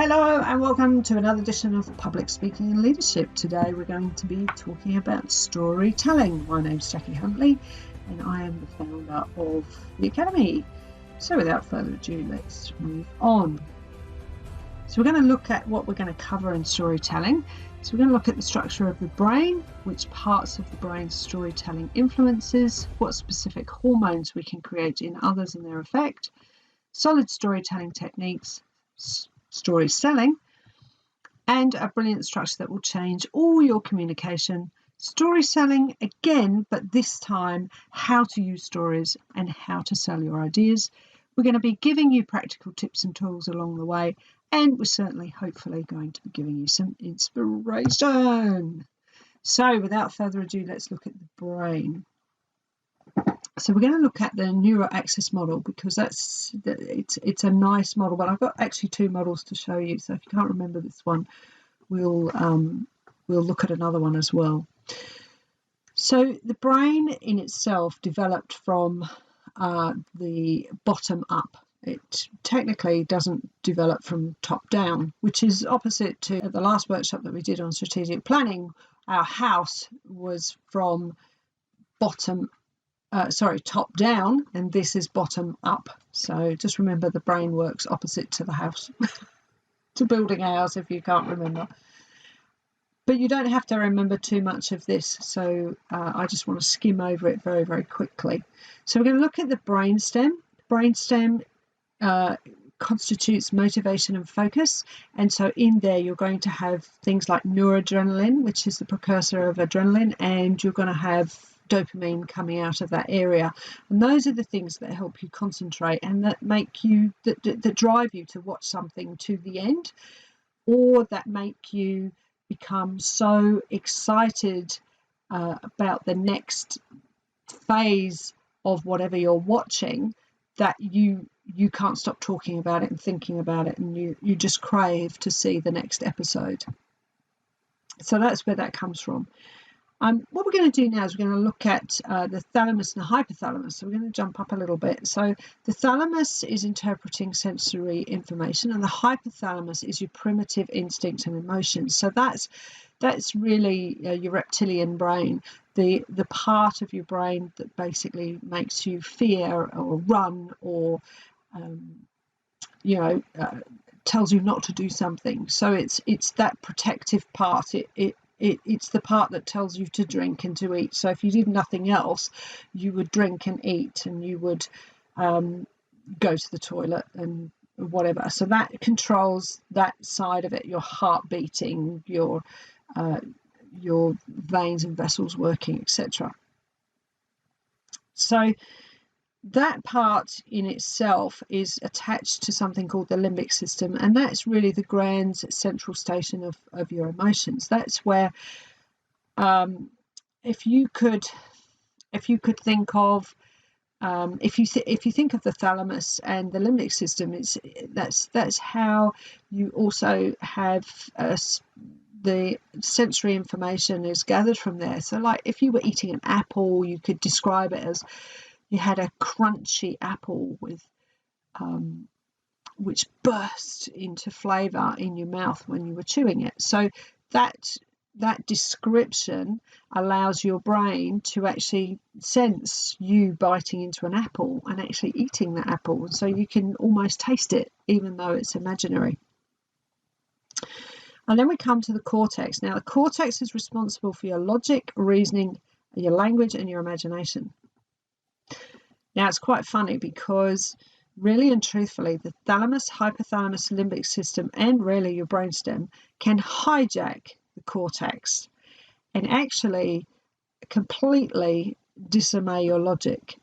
Hello and welcome to another edition of Public Speaking and Leadership. Today we're going to be talking about storytelling. My name's Jackie Huntley and I am the founder of the Academy. So without further ado, let's move on. So we're going to look at what we're going to cover in storytelling. So we're going to look at the structure of the brain, which parts of the brain's storytelling influences, what specific hormones we can create in others and their effect, solid storytelling techniques, story selling, and a brilliant structure that will change all your communication. Story selling again, but this time how to use stories and how to sell your ideas. We're going to be giving you practical tips and tools along the way, and we're certainly hopefully going to be giving you some inspiration. So without further ado, let's look at the brain. So we're going to look at the neural axis model because it's a nice model, but I've got actually two models to show you. So if you can't remember this one, we'll look at another one as well. So the brain in itself developed from the bottom up. It technically doesn't develop from top down, which is opposite to the last workshop that we did on strategic planning. Our house was from top down, and this is bottom up. So just remember the brain works opposite to the house, to building a house if you can't remember. But you don't have to remember too much of this, so I just want to skim over it very, very quickly. So we're going to look at the brainstem. Brainstem constitutes motivation and focus, and so in there you're going to have things like noradrenaline, which is the precursor of adrenaline, and you're going to have dopamine coming out of that area, and those are the things that help you concentrate and that make you that drive you to watch something to the end, or that make you become so excited about the next phase of whatever you're watching that you can't stop talking about it and thinking about it, and you just crave to see the next episode. So that's where that comes from. What we're going to do now is we're going to look at the thalamus and the hypothalamus. So we're going to jump up a little bit. So the thalamus is interpreting sensory information, and the hypothalamus is your primitive instinct and emotions. So that's really your reptilian brain, the part of your brain that basically makes you fear or run or tells you not to do something. So it's that protective part. It's the part that tells you to drink and to eat. So if you did nothing else, you would drink and eat, and you would go to the toilet and whatever. So that controls that side of it, your heart beating, your veins and vessels working, etc. So that part in itself is attached to something called the limbic system, and that's really the grand central station of your emotions. That's where if you could think of if you think of the thalamus and the limbic system, that's how you also have the sensory information is gathered from there. So like if you were eating an apple, you could describe it as you had a crunchy apple with which burst into flavour in your mouth when you were chewing it. So that description allows your brain to actually sense you biting into an apple and actually eating the apple. So you can almost taste it, even though it's imaginary. And then we come to the cortex. Now, the cortex is responsible for your logic, reasoning, your language, and your imagination. Now, it's quite funny because really and truthfully, the thalamus, hypothalamus, limbic system, and really your brainstem can hijack the cortex and actually completely disarray your logic.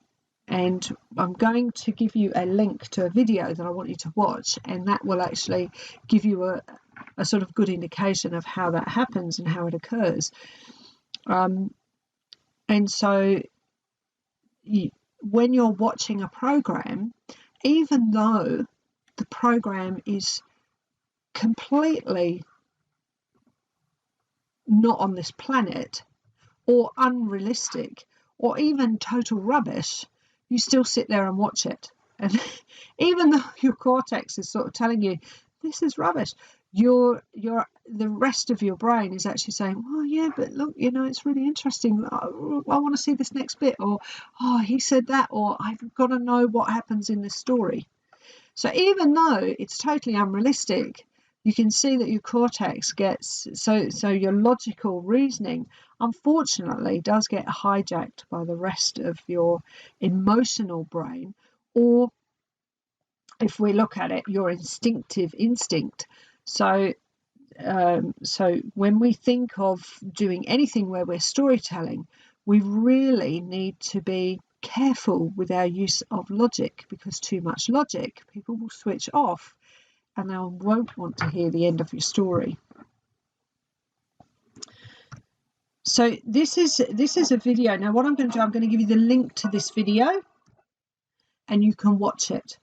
And I'm going to give you a link to a video that I want you to watch, and that will actually give you a sort of good indication of how that happens and how it occurs. And so when you're watching a program, even though the program is completely not on this planet or unrealistic or even total rubbish, you still sit there and watch it. And even though your cortex is sort of telling you this is rubbish. The rest of your brain is actually saying, well, yeah, but look, it's really interesting. I want to see this next bit, or, oh, he said that, or I've got to know what happens in this story. So even though it's totally unrealistic, you can see that your cortex gets, so your logical reasoning, unfortunately, does get hijacked by the rest of your emotional brain, or if we look at it, your instinctive instinct. So when we think of doing anything where we're storytelling, we really need to be careful with our use of logic, because too much logic, people will switch off and they won't want to hear the end of your story. So this is a video. Now what I'm going to do, I'm going to give you the link to this video and you can watch it.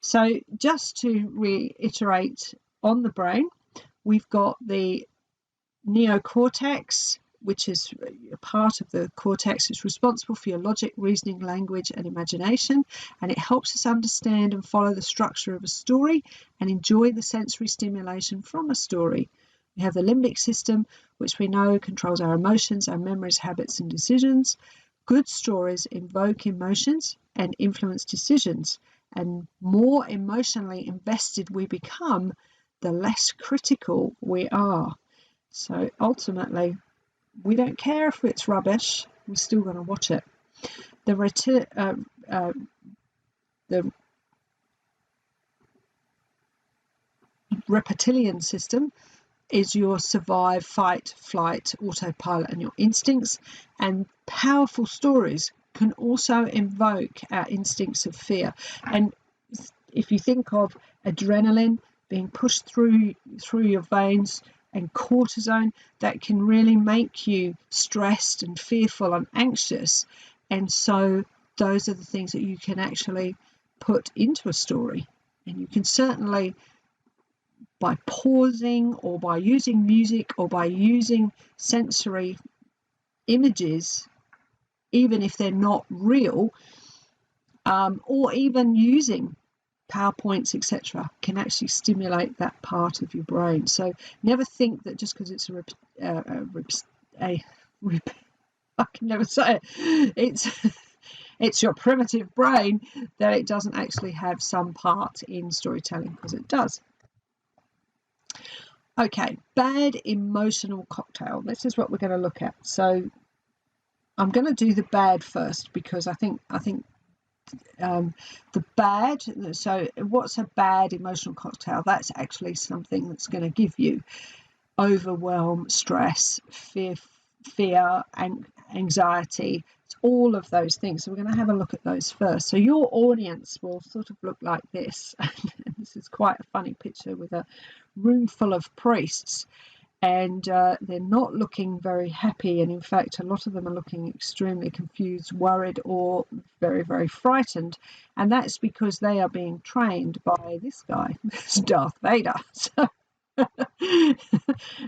So just to reiterate on the brain, we've got the neocortex, which is a part of the cortex. It's responsible for your logic, reasoning, language, and imagination, and it helps us understand and follow the structure of a story and enjoy the sensory stimulation from a story. We have the limbic system, which we know controls our emotions, our memories, habits, and decisions. Good stories invoke emotions and influence decisions, and more emotionally invested we become, the less critical we are. So ultimately, we don't care if it's rubbish, we're still going to watch it. The reptilian system is your survive, fight, flight, autopilot, and your instincts. And powerful stories can also invoke our instincts of fear. And if you think of adrenaline being pushed through your veins and cortisone, that can really make you stressed and fearful and anxious. And so those are the things that you can actually put into a story. And you can certainly, by pausing or by using music or by using sensory images, even if they're not real, or even using PowerPoints, etc., can actually stimulate that part of your brain. So never think that just because it's I can never say it, it's your primitive brain, that it doesn't actually have some part in storytelling, because it does. Okay, bad emotional cocktail. This is what we're going to look at. So I'm going to do the bad first, because I think the bad, so what's a bad emotional cocktail? That's actually something that's going to give you overwhelm, stress, fear, and anxiety. It's all of those things. So we're going to have a look at those first. So your audience will sort of look like this. This is quite a funny picture with a room full of priests, and they're not looking very happy, and in fact a lot of them are looking extremely confused, worried, or very, very frightened, and that's because they are being trained by this guy, this Darth Vader.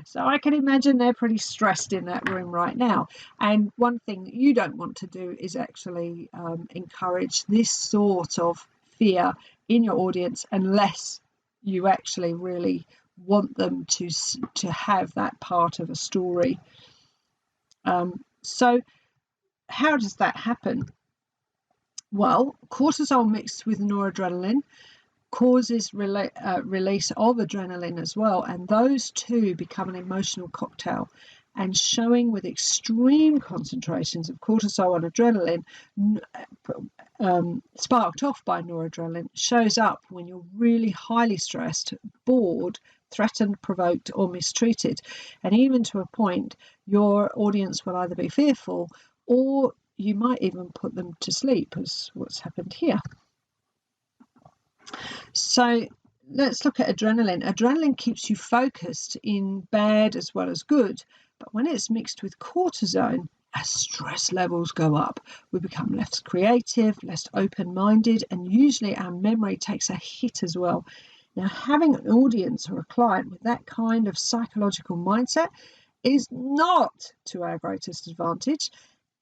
So I can imagine they're pretty stressed in that room right now. And one thing that you don't want to do is actually encourage this sort of fear in your audience, unless you actually really want them to have that part of a story. So how does that happen? Well, cortisol mixed with noradrenaline causes release of adrenaline as well, and those two become an emotional cocktail. And showing with extreme concentrations of cortisol and adrenaline, sparked off by noradrenaline, shows up when you're really highly stressed, bored, threatened, provoked, or mistreated. And even to a point, your audience will either be fearful, or you might even put them to sleep, as what's happened here. So let's look at adrenaline. Adrenaline keeps you focused in bad as well as good, but when it's mixed with cortisone, as stress levels go up, we become less creative, less open-minded, and usually our memory takes a hit as well. Now, having an audience or a client with that kind of psychological mindset is not to our greatest advantage,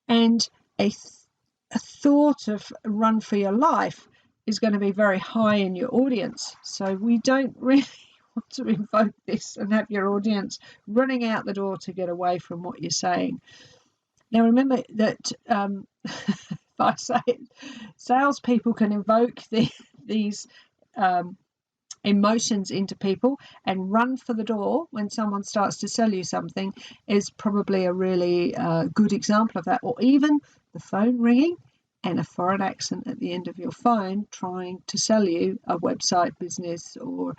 and a thought of run for your life is going to be very high in your audience. So we don't really want to invoke this and have your audience running out the door to get away from what you're saying. Now, remember that if I say it, salespeople can invoke these emotions into people, and run for the door when someone starts to sell you something is probably a really good example of that. Or even the phone ringing and a foreign accent at the end of your phone trying to sell you a website business or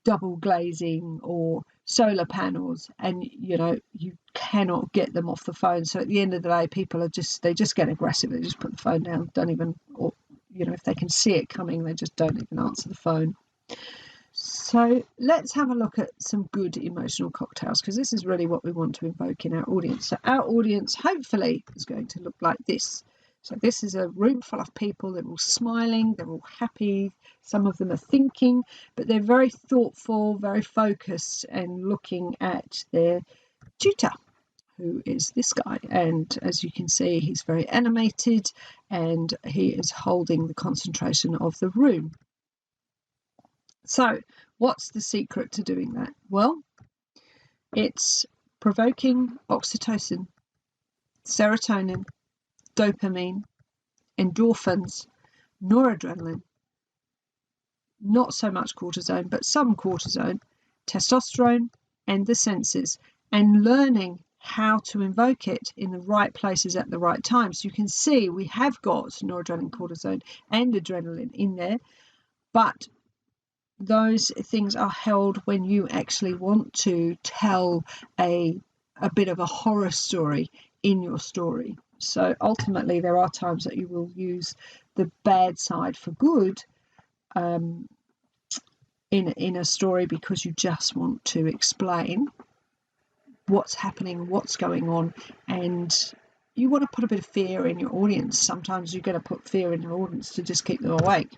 double glazing or solar panels, and you cannot get them off the phone. So at the end of the day, people they just get aggressive. They just put the phone down, don't even, or if they can see it coming, they just don't even answer the phone. So let's have a look at some good emotional cocktails, because this is really what we want to invoke in our audience. So our audience hopefully is going to look like this. So this is a room full of people. They're all smiling, they're all happy, some of them are thinking, but they're very thoughtful, very focused, and looking at their tutor, who is this guy. And as you can see, he's very animated and he is holding the concentration of the room. So what's the secret to doing that? Well, it's provoking oxytocin, serotonin, dopamine, endorphins, noradrenaline, not so much cortisone, but some cortisone, testosterone, and the senses, and learning how to invoke it in the right places at the right time. So you can see we have got noradrenaline, cortisone, and adrenaline in there, but those things are held when you actually want to tell a bit of a horror story in your story. So ultimately, there are times that you will use the bad side for good in a story, because you just want to explain what's happening, what's going on, and you want to put a bit of fear in your audience. Sometimes you're going to put fear in your audience to just keep them awake.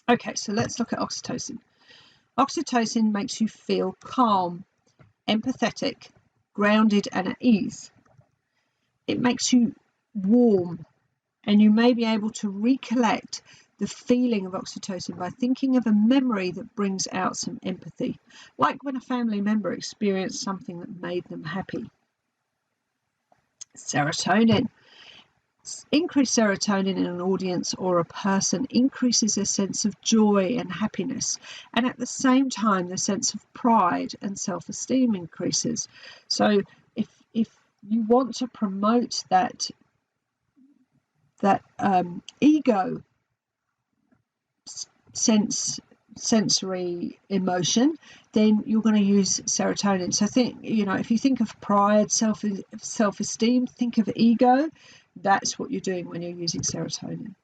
Okay, so let's look at oxytocin. Oxytocin makes you feel calm, empathetic, grounded, and at ease. It makes you warm, and you may be able to recollect the feeling of oxytocin by thinking of a memory that brings out some empathy, like when a family member experienced something that made them happy. Serotonin. Increased serotonin in an audience or a person increases their sense of joy and happiness, and at the same time the sense of pride and self-esteem increases. So if you want to promote that ego sensory emotion, then you're going to use serotonin. So if you think of pride, self-esteem, think of ego. That's what you're doing when you're using serotonin.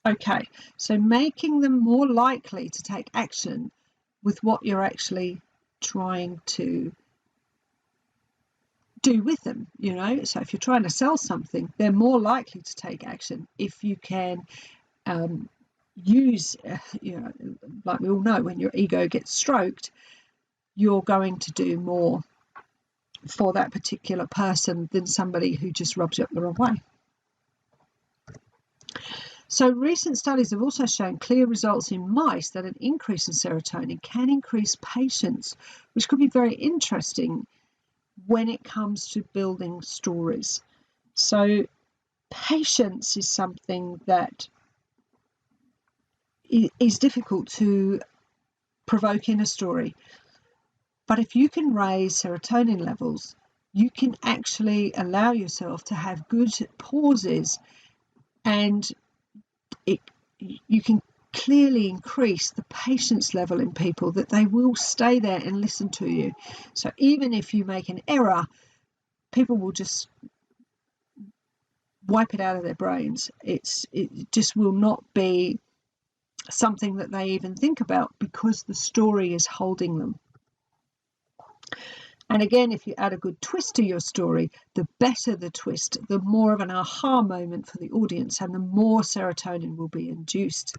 Okay, so making them more likely to take action with what you're actually trying to do with them. So if you're trying to sell something, they're more likely to take action if you can use, like we all know, when your ego gets stroked, you're going to do more for that particular person than somebody who just rubs you up the wrong way. So recent studies have also shown clear results in mice that an increase in serotonin can increase patience, which could be very interesting when it comes to building stories. So patience is something that is difficult to provoke in a story. But if you can raise serotonin levels, you can actually allow yourself to have good pauses, and you can clearly increase the patience level in people, that they will stay there and listen to you. So even if you make an error, people will just wipe it out of their brains. It just will not be something that they even think about, because the story is holding them. And again, if you add a good twist to your story, the better the twist, the more of an aha moment for the audience, and the more serotonin will be induced.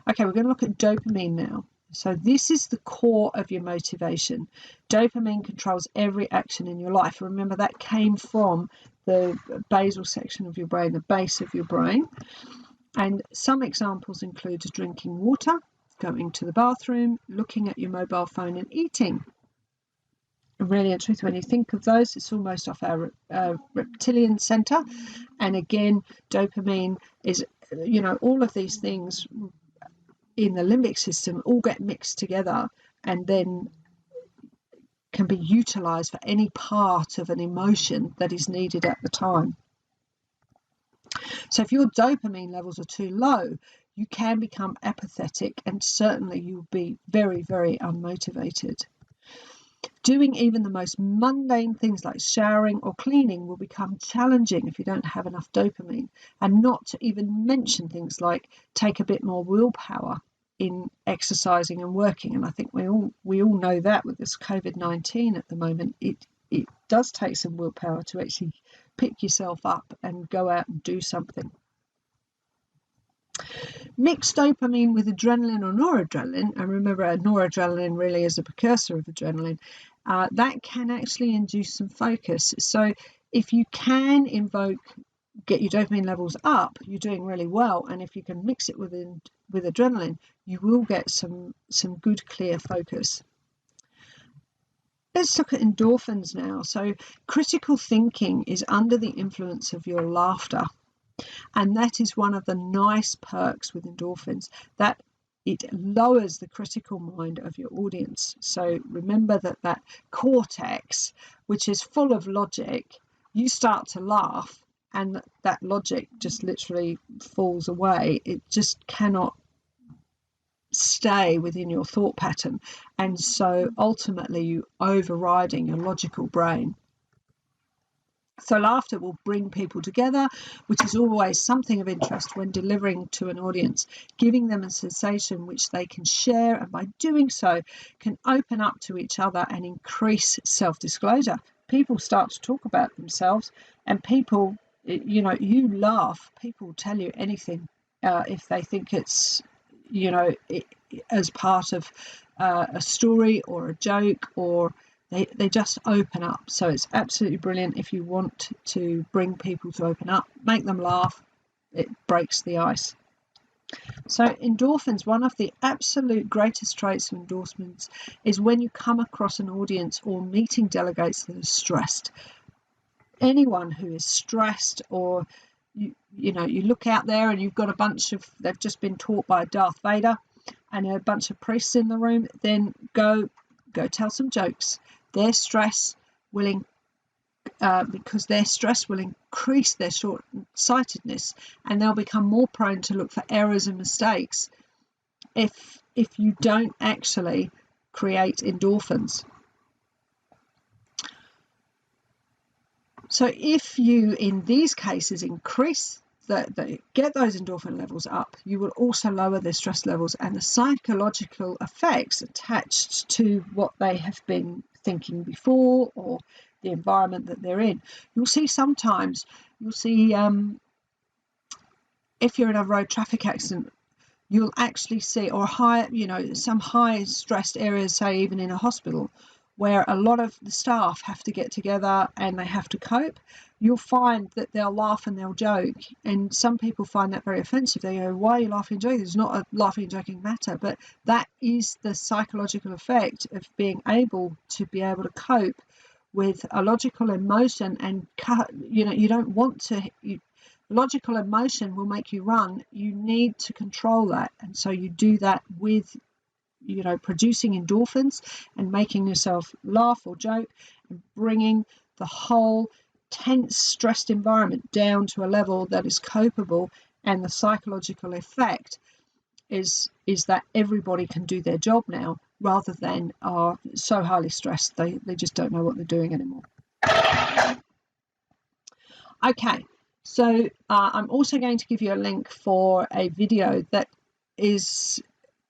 Okay, we're going to look at dopamine now. So this is the core of your motivation. Dopamine controls every action in your life. Remember, that came from the basal section of your brain, the base of your brain. And some examples include drinking water, going to the bathroom, looking at your mobile phone, and eating. And really and truth, when you think of those, it's almost off our reptilian center. And again, dopamine is, all of these things in the limbic system all get mixed together and then can be utilized for any part of an emotion that is needed at the time. So if your dopamine levels are too low, you can become apathetic, and certainly you'll be very, very unmotivated. Doing even the most mundane things like showering or cleaning will become challenging if you don't have enough dopamine, and not to even mention things like take a bit more willpower in exercising and working. And I think we all know that with this COVID-19 at the moment, it does take some willpower to actually pick yourself up and go out and do something. Mix dopamine with adrenaline or noradrenaline, and remember noradrenaline really is a precursor of adrenaline, that can actually induce some focus. So if you can get your dopamine levels up, you're doing really well. And if you can mix it with adrenaline, you will get some good clear focus. Let's look at endorphins now. So critical thinking is under the influence of your laughter. And that is one of the nice perks with endorphins, that it lowers the critical mind of your audience. So remember that cortex, which is full of logic, you start to laugh and that logic just literally falls away. It just cannot stay within your thought pattern. And so ultimately you overriding your logical brain. So laughter will bring people together, which is always something of interest when delivering to an audience, giving them a sensation which they can share, and by doing so can open up to each other and increase self-disclosure. People start to talk about themselves, and people, you laugh, people will tell you anything if they think it's, as part of a story or a joke, or they just open up. So it's absolutely brilliant if you want to bring people to open up, make them laugh. It breaks the ice. So endorphins, one of the absolute greatest traits of endorphins is when you come across an audience or meeting delegates that are stressed. Anyone who is stressed, or you look out there and you've got they've just been taught by Darth Vader and a bunch of priests in the room, then go tell some jokes. Their stress will because their stress will increase their short-sightedness, and they'll become more prone to look for errors and mistakes if you don't actually create endorphins. So if you, in these cases, increase get those endorphin levels up, you will also lower their stress levels and the psychological effects attached to what they have been thinking before, or the environment that they're in. You'll see if you're in a road traffic accident, you'll actually see, or some high stressed areas, say even in a hospital, where a lot of the staff have to get together and they have to cope. You'll find that they'll laugh and they'll joke, and some people find that very offensive. They go, "Why are you laughing and joking? It's not a laughing and joking matter." But that is the psychological effect of being able to cope with a logical emotion, and you don't want to. Logical emotion will make you run. You need to control that, and so you do that with producing endorphins and making yourself laugh or joke, and bringing the whole tense, stressed environment down to a level that is copable. And the psychological effect is that everybody can do their job now, rather than are so highly stressed they just don't know what they're doing anymore. Okay, so I'm also going to give you a link for a video that is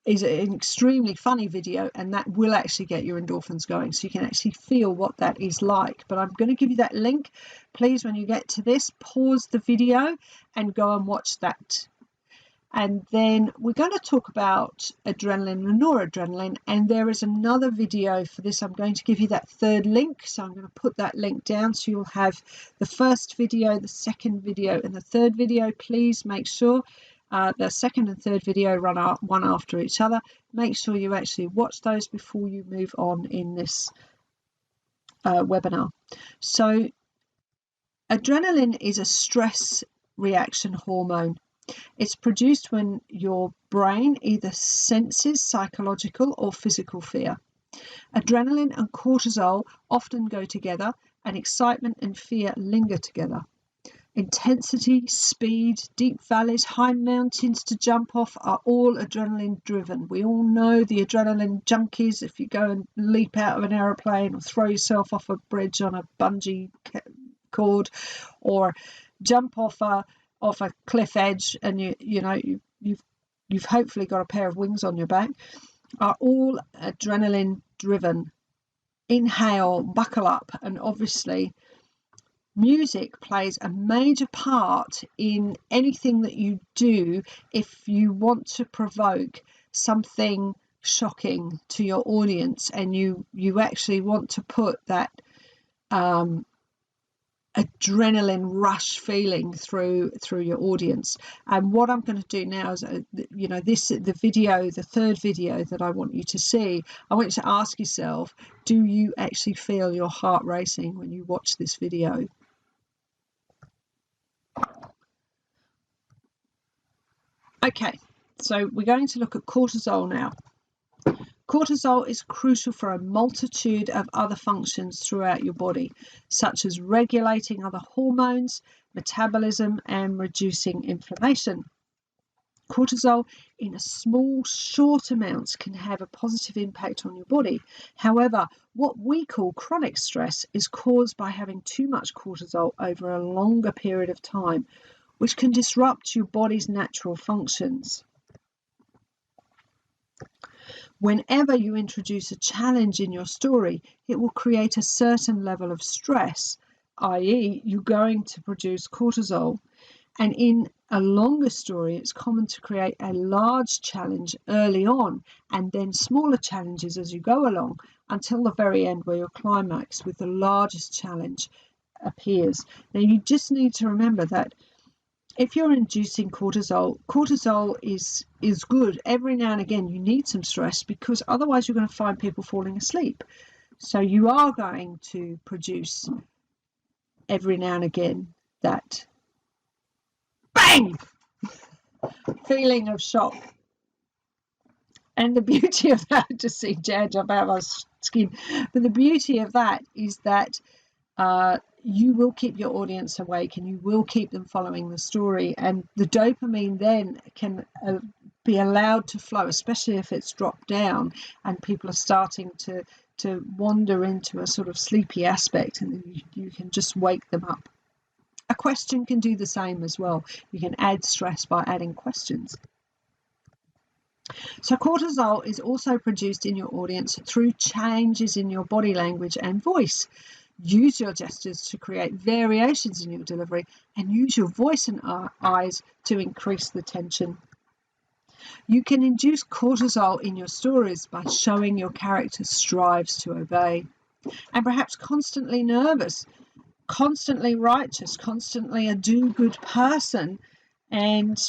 an extremely funny video, and that will actually get your endorphins going, so you can actually feel what that is like. But I'm going to give you that link. Please, when you get to this, pause the video and go and watch that. And then we're going to talk about adrenaline and noradrenaline, and there is another video for this. I'm going to give you that third link, so I'm going to put that link down, so you'll have the first video, the second video, and the third video. Please make sure The second and third video run one after each other. Make sure you actually watch those before you move on in this webinar. So adrenaline is a stress reaction hormone. It's produced when your brain either senses psychological or physical fear. Adrenaline and cortisol often go together, and excitement and fear linger together. Intensity, speed, deep valleys, high mountains to jump off are all adrenaline driven. We all know the adrenaline junkies. If you go and leap out of an aeroplane or throw yourself off a bridge on a bungee cord, or jump off a cliff edge, and you've hopefully got a pair of wings on your back, are all adrenaline driven. Inhale, buckle up, and obviously music plays a major part in anything that you do if you want to provoke something shocking to your audience, and you actually want to put that adrenaline rush feeling through your audience. And what I'm going to do now is, the third video that I want you to see, I want you to ask yourself, do you actually feel your heart racing when you watch this video? Okay, so we're going to look at cortisol now. Cortisol is crucial for a multitude of other functions throughout your body, such as regulating other hormones, metabolism, and reducing inflammation. Cortisol in a small, short amounts can have a positive impact on your body. However, what we call chronic stress is caused by having too much cortisol over a longer period of time, which can disrupt your body's natural functions. Whenever you introduce a challenge in your story, it will create a certain level of stress, i.e., you're going to produce cortisol. And in a longer story, it's common to create a large challenge early on and then smaller challenges as you go along until the very end, where your climax with the largest challenge appears. Now, you just need to remember that if you're inducing cortisol is good. Every now and again, you need some stress, because otherwise you're going to find people falling asleep. So you are going to produce every now and again that bang feeling of shock. And the beauty of that, to see Jan jump out of my skin, but the beauty of that is that you will keep your audience awake, and you will keep them following the story, and the dopamine then can be allowed to flow, especially if it's dropped down and people are starting to wander into a sort of sleepy aspect, and you can just wake them up. A question can do the same as well. You can add stress by adding questions. So cortisol is also produced in your audience through changes in your body language and voice. Use your gestures to create variations in your delivery, and use your voice and eyes to increase the tension. You can induce cortisol in your stories by showing your character strives to obey, and perhaps constantly nervous, constantly righteous, constantly a do-good person. And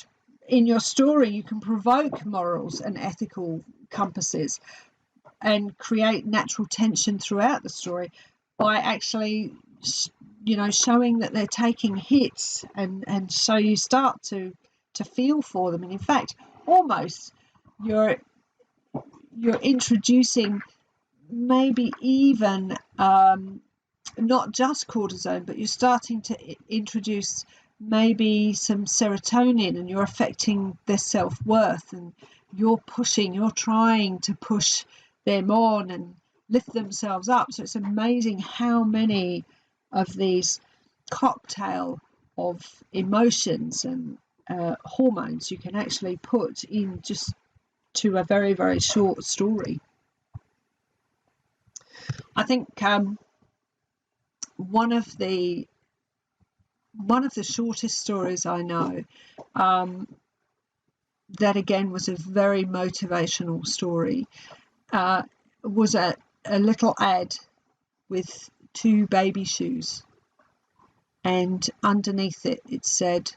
in your story, you can provoke morals and ethical compasses and create natural tension throughout the story by actually, showing that they're taking hits, and so you start to feel for them. And in fact, almost you're introducing maybe even not just cortisone, but you're starting to introduce maybe some serotonin, and you're affecting their self-worth, and you're trying to push them on and lift themselves up. So it's amazing how many of these cocktail of emotions and hormones you can actually put in just to a very, very short story. I think one of the shortest stories I know, that again was a very motivational story, was a little ad with 2 baby shoes, and underneath it said,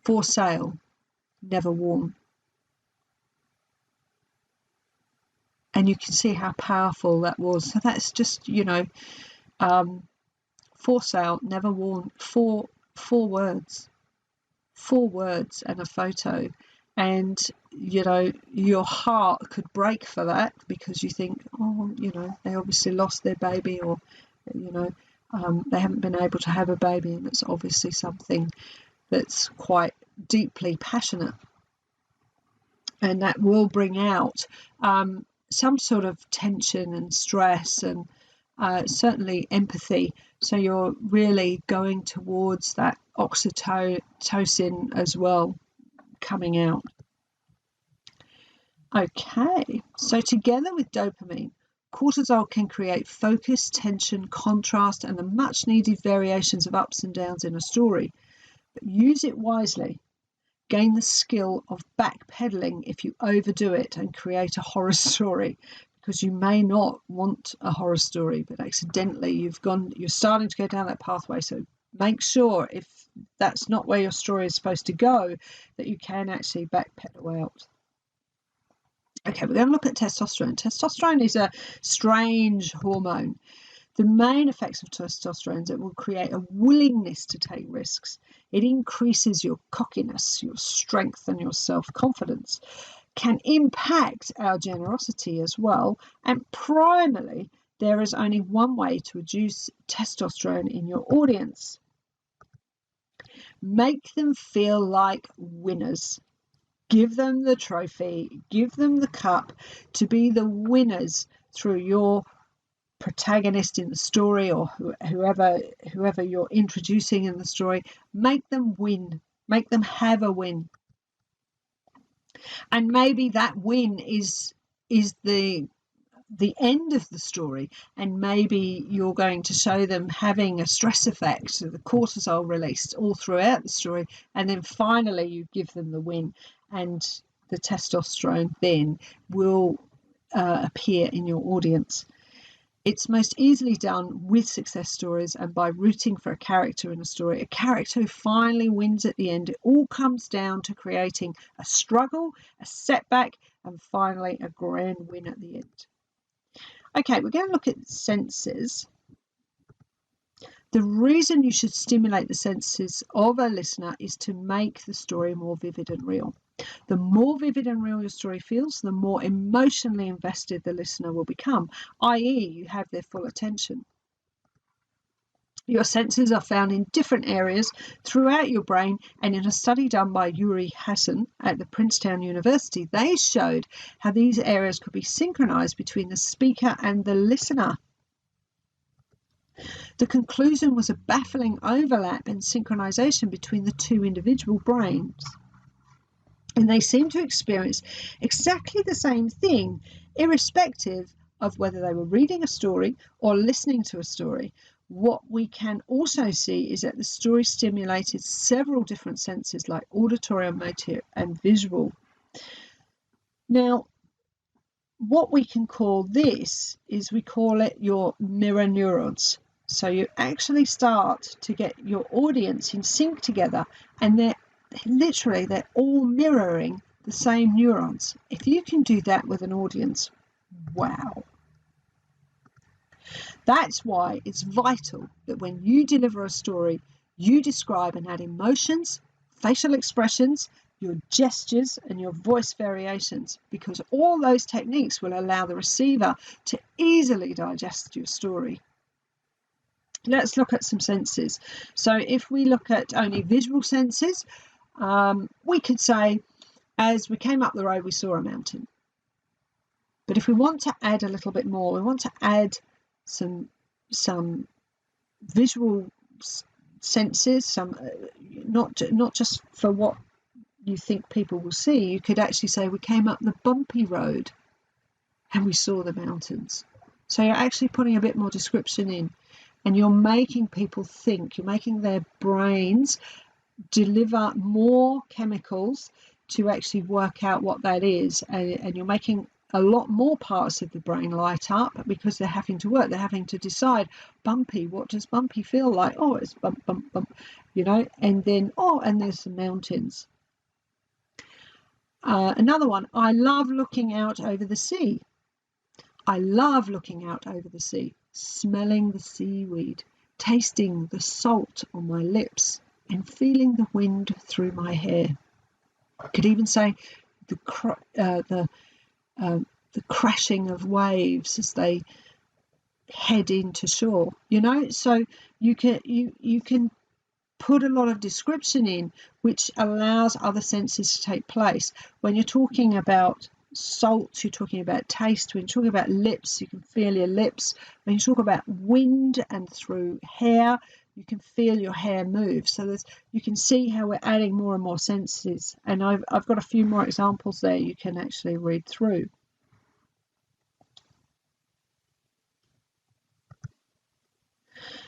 for sale, never worn. And you can see how powerful that was. So that's just, for sale, never worn, four words and a photo. And, your heart could break for that, because you think, they obviously lost their baby, or, they haven't been able to have a baby, and it's obviously something that's quite deeply passionate. And that will bring out some sort of tension and stress, and certainly empathy. So you're really going towards that oxytocin as well coming out. Okay, so together with dopamine, cortisol can create focus, tension, contrast, and the much needed variations of ups and downs in a story. But use it wisely. Gain the skill of backpedaling if you overdo it and create a horror story, because you may not want a horror story, but accidentally you're starting to go down that pathway. So make sure, if that's not where your story is supposed to go, that you can actually backpedal out. Okay, we're going to look at testosterone. Testosterone is a strange hormone. The main effects of testosterone is it will create a willingness to take risks. It increases your cockiness, your strength, and your self-confidence. Can impact our generosity as well. And primarily, there is only one way to reduce testosterone in your audience. Make them feel like winners. Give them the trophy, give them the cup to be the winners through your protagonist in the story, or whoever you're introducing in the story. Make them win, make them have a win. And maybe that win is the end of the story, and maybe you're going to show them having a stress effect, so the cortisol released all throughout the story, and then finally you give them the win, and the testosterone then will appear in your audience. It's most easily done with success stories and by rooting for a character in a story, a character who finally wins at the end. It all comes down to creating a struggle, a setback, and finally a grand win at the end. Okay, we're going to look at senses. The reason you should stimulate the senses of a listener is to make the story more vivid and real. The more vivid and real your story feels, the more emotionally invested the listener will become, i.e., you have their full attention. Your senses are found in different areas throughout your brain, and in a study done by Yuri Hassan at the Princeton University, they showed how these areas could be synchronized between the speaker and the listener. The conclusion was a baffling overlap and synchronization between the two individual brains. And they seem to experience exactly the same thing, irrespective of whether they were reading a story or listening to a story. What we can also see is that the story stimulated several different senses like auditory, motor, and visual. Now, what we can call this is, we call it your mirror neurons. So you actually start to get your audience in sync together, and they're all mirroring the same neurons. If you can do that with an audience, wow. That's why it's vital that when you deliver a story, you describe and add emotions, facial expressions, your gestures, and your voice variations, because all those techniques will allow the receiver to easily digest your story. Let's look at some senses. So if we look at only visual senses, we could say, as we came up the road, we saw a mountain. But if we want to add a little bit more, we want to add some visual senses, some not just for what you think people will see. You could actually say, we came up the bumpy road and we saw the mountains. So you're actually putting a bit more description in, and you're making people think, you're making their brains deliver more chemicals to actually work out what that is, and you're making a lot more parts of the brain light up because they're having to work. They're having to decide, bumpy, what does bumpy feel like? Oh, it's bump, bump, bump, and then, oh, and there's some mountains. Another one, I love looking out over the sea. I love looking out over the sea, smelling the seaweed, tasting the salt on my lips, and feeling the wind through my hair. I could even say the crashing of waves as they head into shore. So you can put a lot of description in, which allows other senses to take place. When you're talking about salt, you're talking about taste. When you're talking about lips, you can feel your lips. When you talk about wind and through hair, you can feel your hair move. So you can see how we're adding more and more senses. And I've got a few more examples there you can actually read through.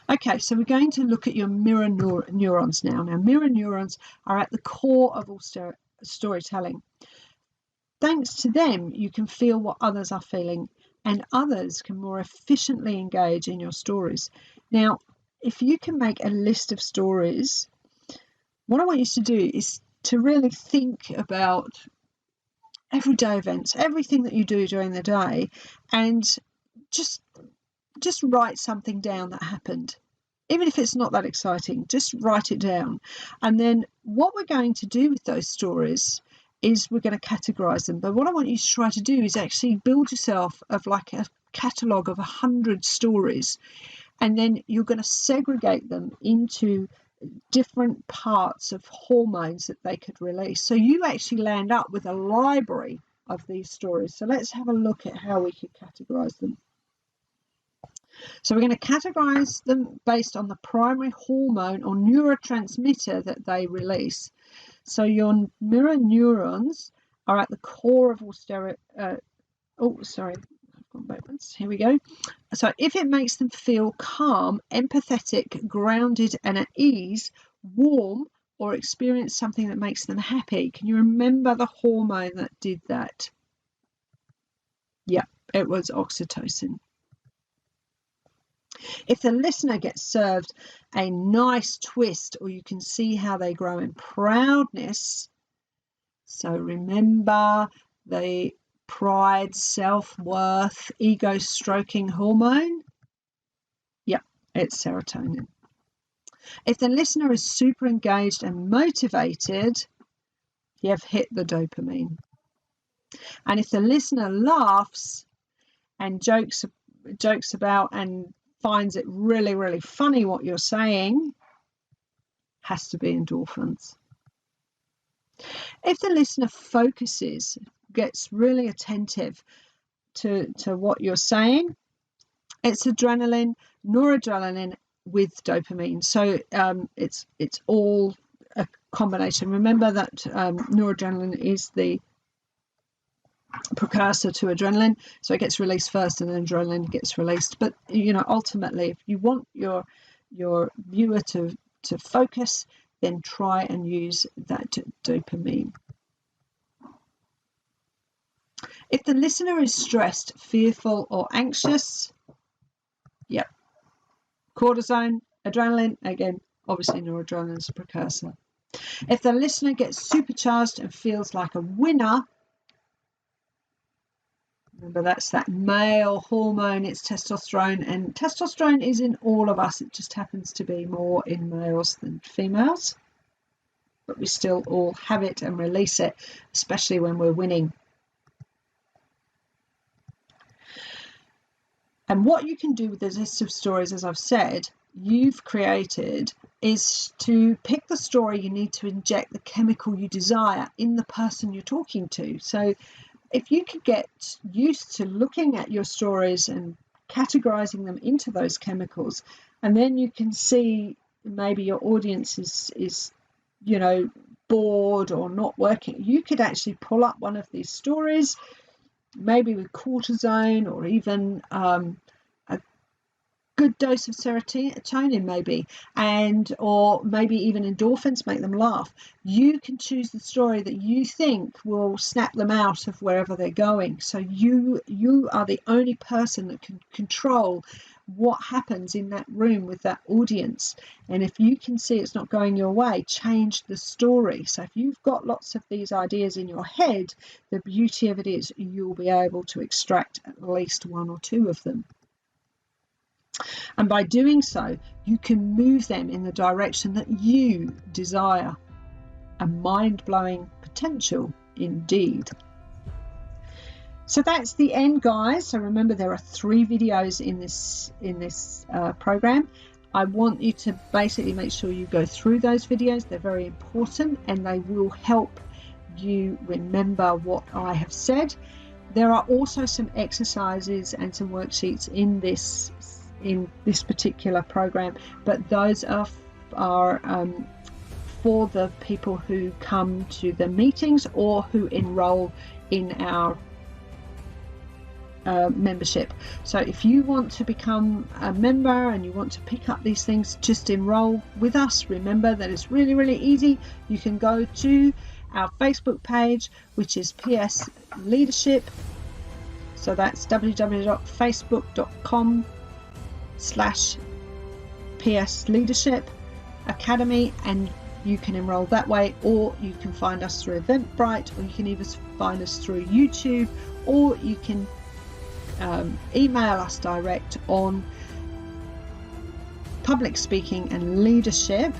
Okay, so we're going to look at your mirror neurons now. Now, mirror neurons are at the core of all storytelling. Thanks to them, you can feel what others are feeling, and others can more efficiently engage in your stories. Now, if you can make a list of stories, what I want you to do is to really think about everyday events, everything that you do during the day, and just write something down that happened. Even if it's not that exciting, just write it down. And then what we're going to do with those stories is we're going to categorize them. But what I want you to try to do is actually build yourself of like a catalogue of 100 stories. And then you're going to segregate them into different parts of hormones that they could release. So you actually land up with a library of these stories. So let's have a look at how we could categorize them. So we're going to categorize them based on the primary hormone or neurotransmitter that they release. So your mirror neurons are at the core of all I've gone backwards. Here we go. So if it makes them feel calm, empathetic, grounded, and at ease, warm, or experience something that makes them happy, can you remember the hormone that did that? Yeah, it was oxytocin. If the listener gets served a nice twist, or you can see how they grow in proudness, so remember the pride, self-worth, ego stroking hormone? Yep, it's serotonin. If the listener is super engaged and motivated, you've hit the dopamine. And if the listener laughs and jokes about and finds it really, really funny what you're saying, has to be endorphins. If the listener focuses, gets really attentive to what you're saying, it's adrenaline, noradrenaline with dopamine. So it's all a combination. Remember that noradrenaline is the precursor to adrenaline, so it gets released first and then adrenaline gets released. But ultimately, if you want your viewer to focus, then try and use that dopamine. If the listener is stressed, fearful, or anxious, yep, cortisone, adrenaline, again, obviously noradrenaline is a precursor. If the listener gets supercharged and feels like a winner, remember, that's that male hormone, it's testosterone, and testosterone is in all of us. It just happens to be more in males than females, but we still all have it and release it, especially when we're winning. And what you can do with the list of stories, as I've said, you've created, is to pick the story you need to inject the chemical you desire in the person you're talking to. So if you could get used to looking at your stories and categorizing them into those chemicals, and then you can see maybe your audience is bored or not working, you could actually pull up one of these stories, maybe with cortisone or even a good dose of serotonin maybe, or maybe even endorphins, make them laugh. You can choose the story that you think will snap them out of wherever they're going. So you are the only person that can control what happens in that room with that audience. And if you can see it's not going your way, change the story. So if you've got lots of these ideas in your head, the beauty of it is you'll be able to extract at least one or two of them. And by doing so, you can move them in the direction that you desire. A mind-blowing potential indeed. So that's the end, guys. So remember, there are 3 videos in this program. I want you to basically make sure you go through those videos. They're very important and they will help you remember what I have said. There are also some exercises and some worksheets in this particular program, but those are for the people who come to the meetings or who enroll in our membership. So if you want to become a member and you want to pick up these things, just enroll with us. Remember that it's really, really easy. You can go to our Facebook page, which is PS Leadership. So that's www.facebook.com/PS Leadership Academy, and you can enroll that way, or you can find us through Eventbrite, or you can even find us through YouTube, or you can email us direct on public speaking and leadership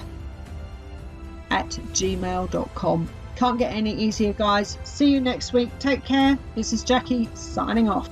@gmail.com. Can't get any easier, guys. See you next week. Take care. This is Jackie signing off.